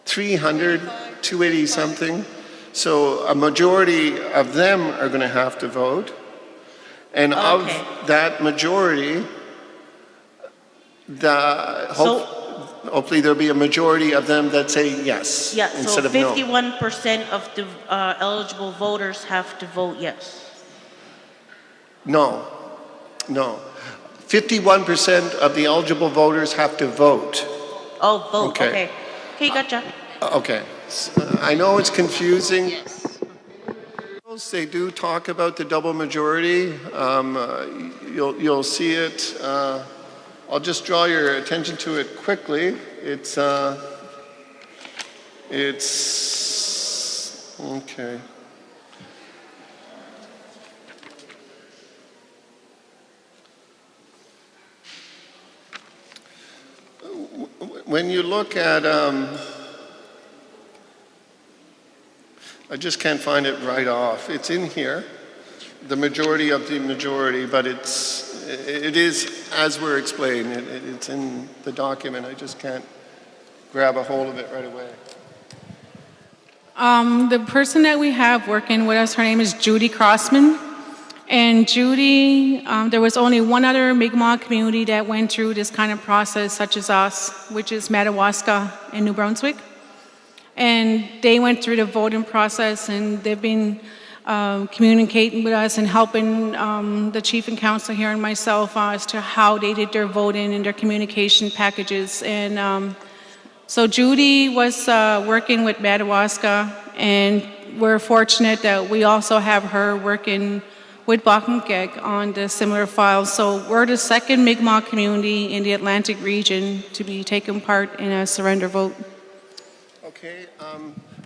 300, 280 something. So a majority of them are going to have to vote. And of that majority, hopefully there'll be a majority of them that say yes instead of no. 51% of the eligible voters have to vote yes. No. 51% of the eligible voters have to vote. Oh, vote, okay. Okay, gotcha. Okay. I know it's confusing. Yes. They do talk about the double majority. You'll see it. I'll just draw your attention to it quickly. It's okay. When you look at, I just can't find it right off. It's in here, the majority of the majority, but it is as we're explaining. It's in the document. I just can't grab a hold of it right away. The person that we have working with us, her name is Judy Crossman. And Judy, there was only one other Mi'kmaq community that went through this kind of process, such as us, which is Madawaska in New Brunswick. And they went through the voting process, and they've been communicating with us and helping the chief and council here and myself as to how they did their voting and their communication packages. And so Judy was working with Madawaska, and we're fortunate that we also have her working with Paqtnkek on the similar files. So we're the second Mi'kmaq community in the Atlantic region to be taking part in a surrender vote. Okay,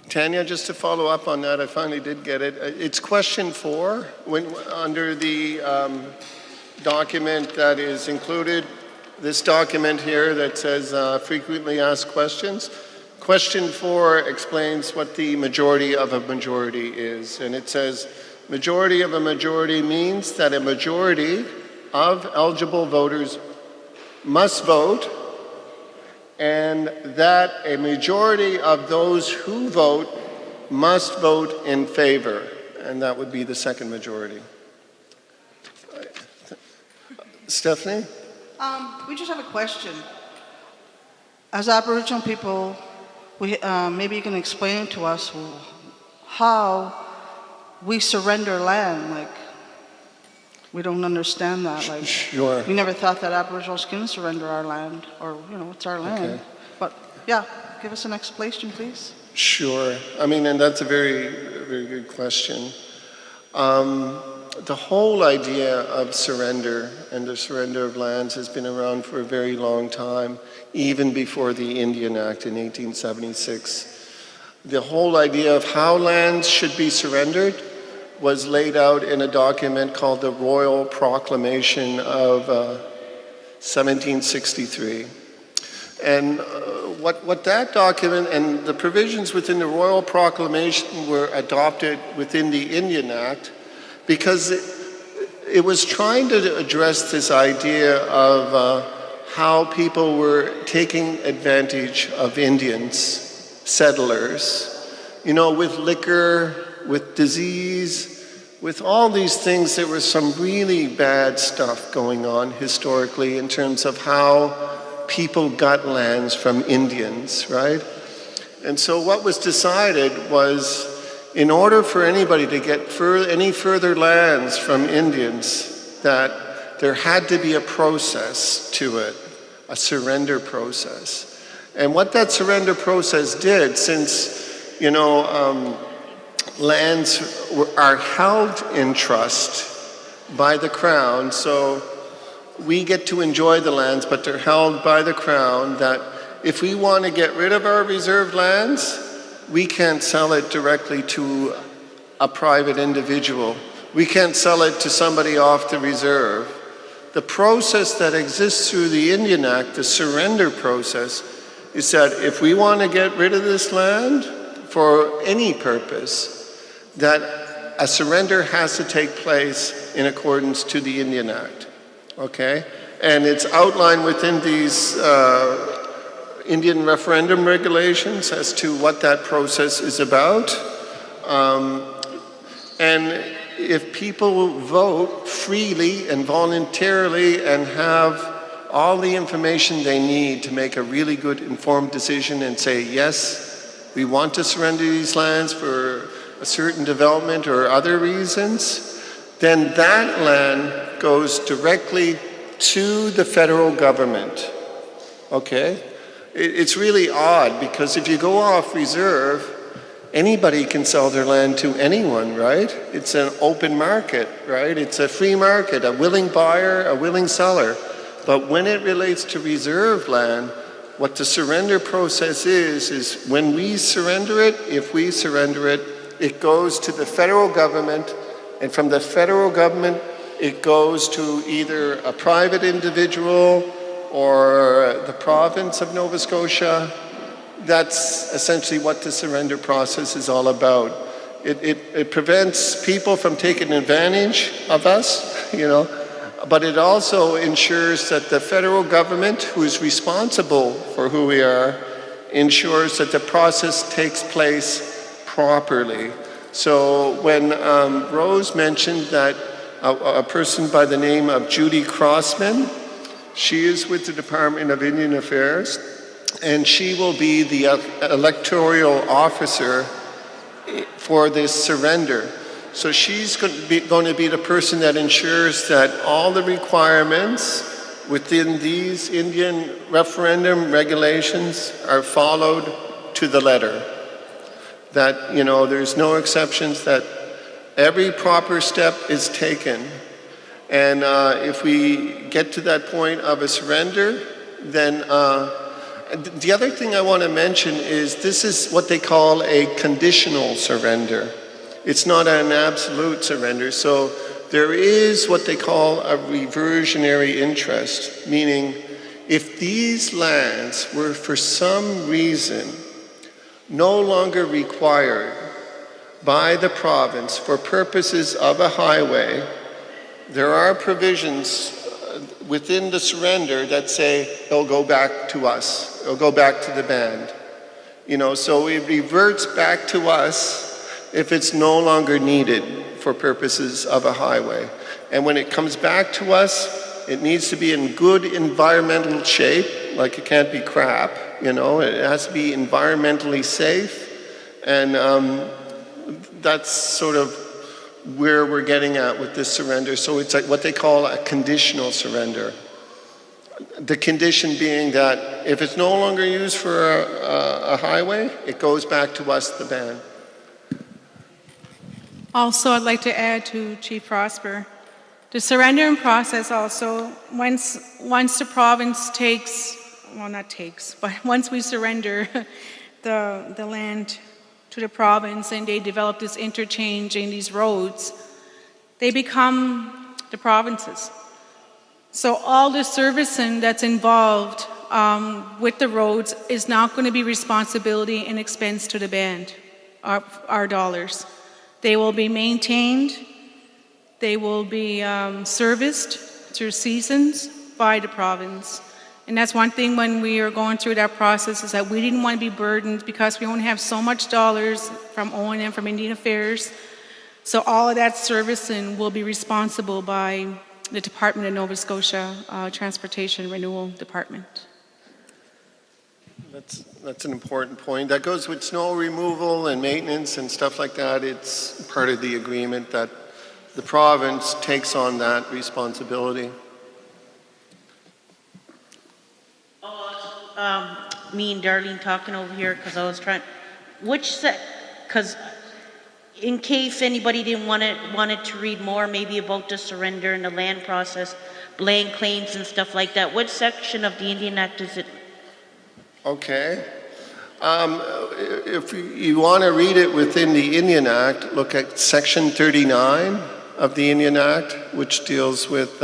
Tanya, just to follow up on that, I finally did get it. It's question 4 under the document that is included, this document here that says frequently asked questions. Question 4 explains what the majority of a majority is, and it says, majority of a majority means that a majority of eligible voters must vote, and that a majority of those who vote must vote in favor, and that would be the second majority. Stephanie? We just have a question. As Aboriginal people, maybe you can explain to us how we surrender land. Like, we don't understand that. Like, sure. We never thought that Aboriginals can surrender our land, or it's our land. Okay. But yeah, give us an explanation, please. Sure. I mean, and that's a very, very good question. The whole idea of surrender and the surrender of lands has been around for a very long time, even before the Indian Act in 1876. The whole idea of how lands should be surrendered was laid out in a document called the Royal Proclamation of 1763. And what that document and the provisions within the Royal Proclamation were adopted within the Indian Act because it was trying to address this idea of how people were taking advantage of Indians, settlers, with liquor, with disease, with all these things. There was some really bad stuff going on historically in terms of how people got lands from Indians, right? And so what was decided was, in order for anybody to get any further lands from Indians, that there had to be a process to it, a surrender process. And what that surrender process did, since, lands are held in trust by the Crown, so we get to enjoy the lands, but they're held by the Crown, that if we want to get rid of our reserved lands, we can't sell it directly to a private individual. We can't sell it to somebody off the reserve. The process that exists through the Indian Act, the surrender process, is that if we want to get rid of this land for any purpose, that a surrender has to take place in accordance to the Indian Act. Okay? And it's outlined within these Indian referendum regulations as to what that process is about. And if people vote freely and voluntarily and have all the information they need to make a really good informed decision and say, yes, we want to surrender these lands for a certain development or other reasons, then that land goes directly to the federal government, okay? It's really odd because if you go off reserve, anybody can sell their land to anyone, right? It's an open market, right? It's a free market, a willing buyer, a willing seller. But when it relates to reserve land, what the surrender process is when we surrender it, if we surrender it, it goes to the federal government, and from the federal government, it goes to either a private individual or the province of Nova Scotia. That's essentially what the surrender process is all about. It prevents people from taking advantage of us, but it also ensures that the federal government, who is responsible for who we are, ensures that the process takes place properly. So when Rose mentioned that a person by the name of Judy Crossman, she is with the Department of Indian Affairs, and she will be the electoral officer for this surrender. So she's going to be the person that ensures that all the requirements within these Indian referendum regulations are followed to the letter. That, there's no exceptions, that every proper step is taken. And if we get to that point of a surrender, then the other thing I want to mention is this is what they call a conditional surrender. It's not an absolute surrender. So there is what they call a reversionary interest, meaning if these lands were for some reason no longer required by the province for purposes of a highway, there are provisions within the surrender that say it'll go back to us, it'll go back to the band. So it reverts back to us if it's no longer needed for purposes of a highway. And when it comes back to us, it needs to be in good environmental shape, like it can't be crap, it has to be environmentally safe. And that's sort of where we're getting at with this surrender. So it's like what they call a conditional surrender. The condition being that if it's no longer used for a highway, it goes back to us, the band. Also, I'd like to add to Chief Prosper, the surrendering process also, once the province once we surrender the land to the province and they develop this interchange in these roads, they become the provinces. So all the servicing that's involved with the roads is not going to be responsibility and expense to the band, our dollars. They will be maintained, they will be serviced through seasons by the province. And that's one thing when we are going through that process is that we didn't want to be burdened because we only have so much dollars from O&M, from Indian Affairs. So all of that servicing will be responsible by the Department of Nova Scotia Transportation Renewal Department. That's an important point. That goes with snow removal and maintenance and stuff like that. It's part of the agreement that the province takes on that responsibility. Me and Darlene talking over here because I was trying, because in case anybody didn't wanted to read more maybe about the surrender and the land process, land claims and stuff like that, what section of the Indian Act is it? Okay. If you want to read it within the Indian Act, look at Section 39 of the Indian Act, which deals with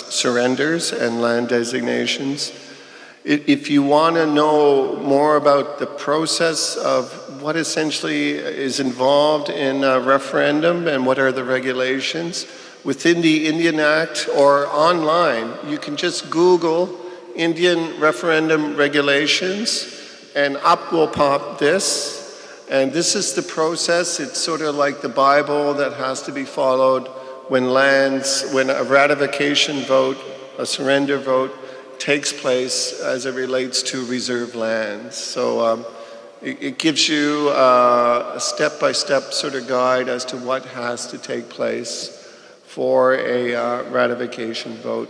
surrenders and land designations. If you want to know more about the process of what essentially is involved in a referendum and what are the regulations, within the Indian Act or online, you can just Google Indian referendum regulations and up will pop this. And this is the process. It's sort of like the Bible that has to be followed when a ratification vote, a surrender vote, takes place as it relates to reserved lands. So it gives you a step-by-step sort of guide as to what has to take place for a ratification vote.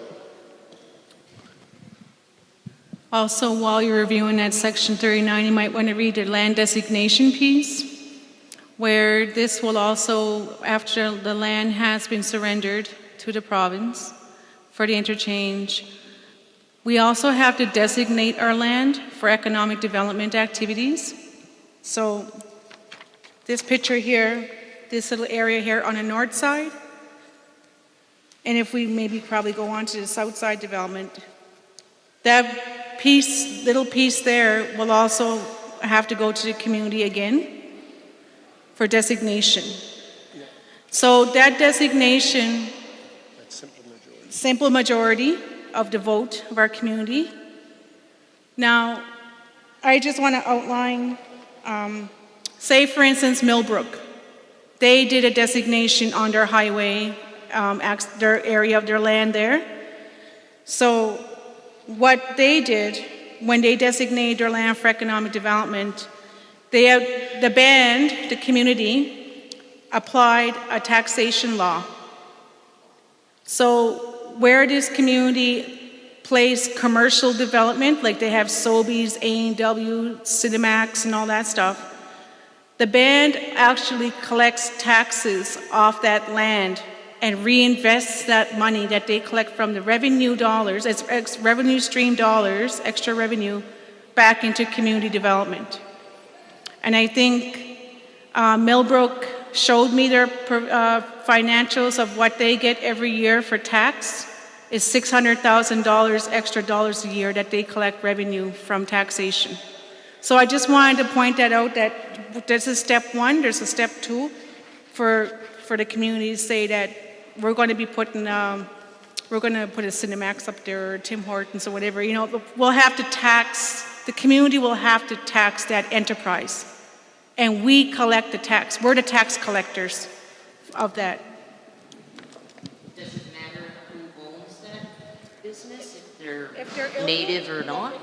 Also, while you're reviewing that Section 39, you might want to read the land designation piece, where this will also, after the land has been surrendered to the province for the interchange, we also have to designate our land for economic development activities. So this picture here, this little area here on the north side, and if we maybe probably go on to the south side development, that little piece there will also have to go to the community again for designation. Yeah. So that designation, that's simple majority of the vote of our community. Now, I just want to outline, say for instance, Millbrook. They did a designation on their highway, their area of their land there. So what they did when they designated their land for economic development, the band, the community, applied a taxation law. So where this community plays commercial development, like they have Sobeys, A&W, Cinemax, and all that stuff, the band actually collects taxes off that land and reinvests that money that they collect from the revenue dollars, as revenue stream dollars, extra revenue, back into community development. And I think Millbrook showed me their financials of what they get every year for tax is $600,000 extra dollars a year that they collect revenue from taxation. So I just wanted to point that out, that this is step one, there's a step two for the community to say that we're going to be putting, we're going to put a Cinemax up there or Tim Hortons or whatever, we'll have to tax, the community will have to tax that enterprise. And we collect the tax. We're the tax collectors of that. Does it matter who owns that business, if they're native or not?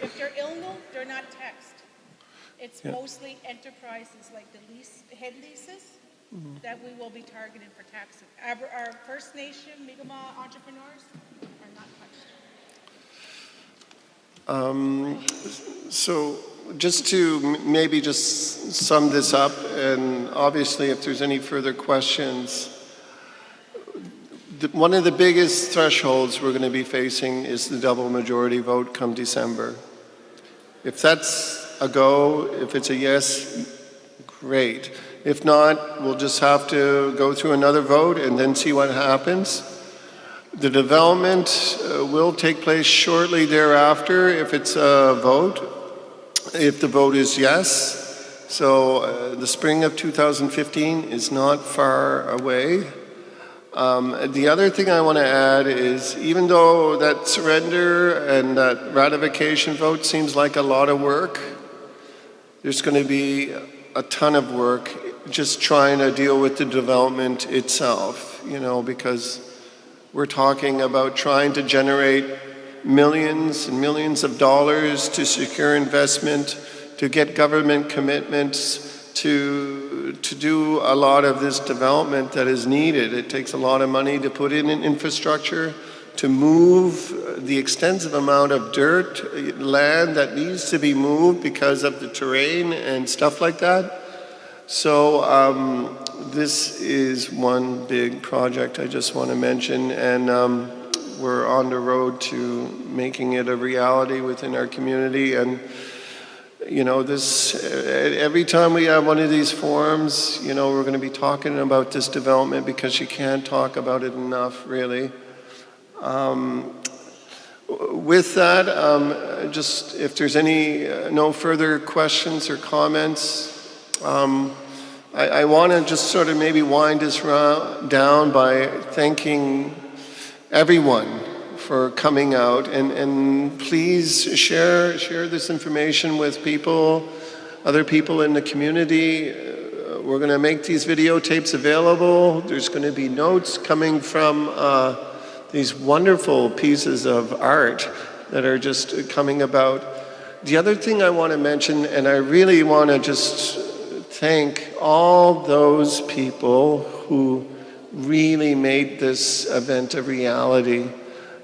If they're ILNO, they're not taxed. It's mostly enterprises like the head leases that we will be targeted for taxing. Our First Nation, Mi'kmaq entrepreneurs are not touched. So just to maybe just sum this up, and obviously if there's any further questions, one of the biggest thresholds we're going to be facing is the double majority vote come December. If that's a go. If it's a yes, great. If not, we'll just have to go through another vote and then see what happens. The development will take place shortly thereafter if it's a vote, if the vote is yes. So the spring of 2015 is not far away. The other thing I want to add is, even though that surrender and that ratification vote seems like a lot of work, there's going to be a ton of work just trying to deal with the development itself, you know, because we're talking about trying to generate millions and millions of dollars to secure investment, to get government commitments, to do a lot of this development that is needed. It takes a lot of money to put in infrastructure, to move the extensive amount of dirt, land that needs to be moved because of the terrain and stuff like that. So this is one big project I just want to mention, and we're on the road to making it a reality within our community. And you know, this, every time we have one of these forums, you know, we're going to be talking about this development because you can't talk about it enough, really. With that, just if there's any no further questions or comments, I want to just sort of maybe wind this down by thanking everyone for coming out, and please share this information with people, other people in the community. We're going to make these videotapes available. There's going to be notes coming from these wonderful pieces of art that are just coming about. The other thing I want to mention, and I really want to just thank all those people who really made this event a reality.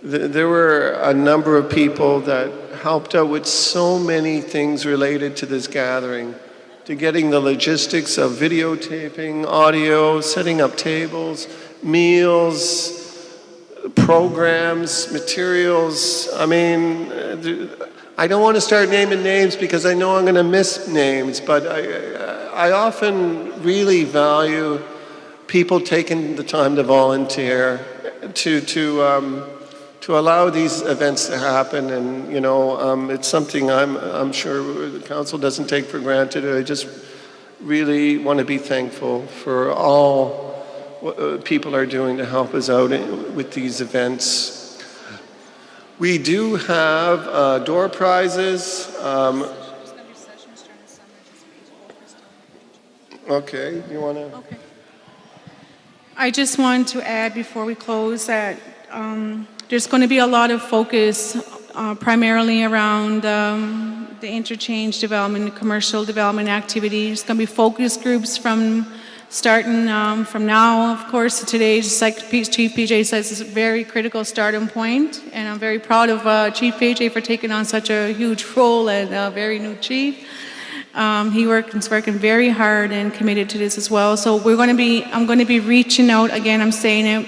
There were a number of people that helped out with so many things related to this gathering, to getting the logistics of videotaping, audio, setting up tables, meals, programs, materials. I mean, I don't want to start naming names because I know I'm going to miss names, but I often really value people taking the time to volunteer, to allow these events to happen. And you know, it's something I'm sure the council doesn't take for granted. I just really want to be thankful for all what people are doing to help us out with these events. We do have door prizes. Okay, you want to? Okay. I just want to add before we close that there's going to be a lot of focus primarily around the interchange development, the commercial development activities. There's going to be focus groups from starting from now, of course, to today. Just like Chief PJ says, it's a very critical starting point, and I'm very proud of Chief PJ for taking on such a huge role and a very new chief. He's working very hard and committed to this as well. So I'm going to be reaching out, again, I'm saying it,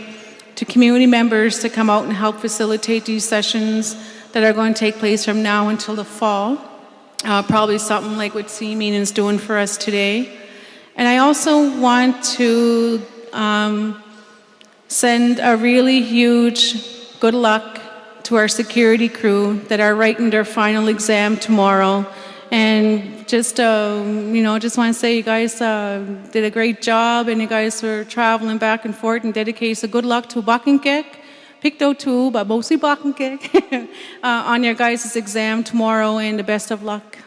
to community members to come out and help facilitate these sessions that are going to take place from now until the fall. Probably something like what CMean is doing for us today. And I also want to send a really huge good luck to our security crew that are writing their final exam tomorrow. And just, just want to say you guys did a great job, and you guys were traveling back and forth and dedicated. So good luck to Paqtnkek, Picto too, but mostly Paqtnkek, on your guys' exam tomorrow, and the best of luck.